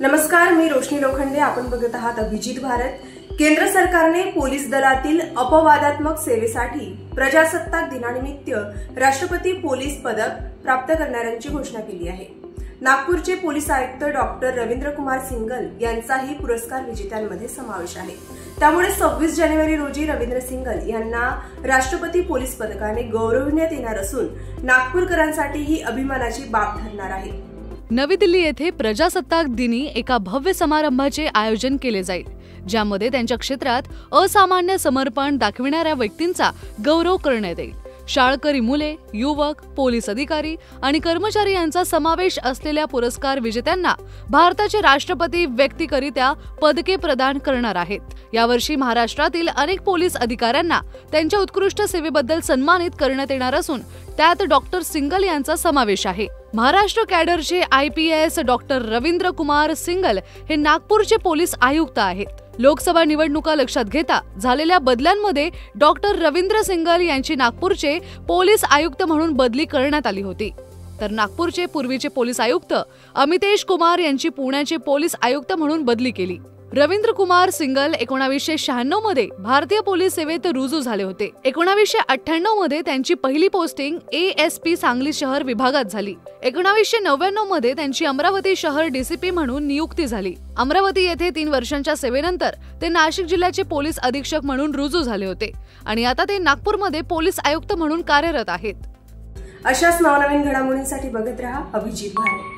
नमस्कार, मी रोशनी लोखंडे. आपण बघत आहात अभिजित भारत. केंद्र सरकारने पोलीस दलातील अपवादात्मक सेवेसाठी प्रजासत्ताक दिनानिमित्त राष्ट्रपती पोलीस पदक प्राप्त करणाऱ्यांची घोषणा केली आहे. नागपूरचे पोलीस आयुक्त डॉक्टर रवींद्र कुमार सिंगल यांचाही पुरस्कार विजेत्यांमध्ये समावेश आहे. त्यामुळे 26 जानेवारी रोजी रवींद्र सिंगल यांना राष्ट्रपती पोलीस पदकाने गौरविण्यात येणार असून नागपूरकरांसाठी ही अभिमानाची बाब ठरणार आहे. नवी दिल्ली येथे प्रजासत्ताक दिनी एका भव्य समारंभाचे आयोजन केले जाईल, ज्यामध्ये त्यांच्या क्षेत्रात असामान्य समर्पण दाखविणाऱ्या व्यक्तींचा गौरव करण्यात येईल. शाळकरी मुले, युवक, पोलीस अधिकारी आणि कर्मचारी यांचा समावेश असलेल्या पुरस्कार विजेत्यांना भारताचे राष्ट्रपती व्यक्तिगतरित्या पदके प्रदान करणार आहेत. यावर्षी महाराष्ट्रातील अनेक पोलीस अधिकाऱ्यांना त्यांच्या उत्कृष्ट सेवेबद्दल सन्मानित करण्यात येणार असून त्यात डॉक्टर सिंगल यांचा समावेश आहे. महाराष्ट्र कॅडरचे IPS डॉक्टर रवींद्र कुमार सिंगल हे नागपूरचे पोलीस आयुक्त आहेत. लोकसभा निवडणुका लक्षात घेता झालेल्या बदल्यांमध्ये डॉक्टर रवींद्र सिंगल यांची नागपूरचे पोलीस आयुक्त म्हणून बदली करण्यात आली होती, तर नागपूरचे पूर्वीचे पोलीस आयुक्त अमितेश कुमार यांची पुण्याचे पोलीस आयुक्त म्हणून बदली केली. रवींद्र कुमार सिंगल 1996 मध्ये भारतीय पोलीस सेवेत रुजू झाले होते. 1998 मध्ये त्यांची पहिली पोस्टिंग ASP सांगली शहर विभागात झाली. 1999 मध्ये त्यांची अमरावती शहर DCP म्हणून नियुक्ती झाली. अमरावती येथे 3 वर्षांच्या सेवेनंतर ते नाशिक जिल्ह्याचे पोलीस अधीक्षक म्हणून रुजू झाले होते आणि आता ते नागपूरमध्ये पोलीस आयुक्त म्हणून कार्यरत आहेत. अशाच नवनवीन घडामोडींसाठी बघत रहा अभिजित भारत.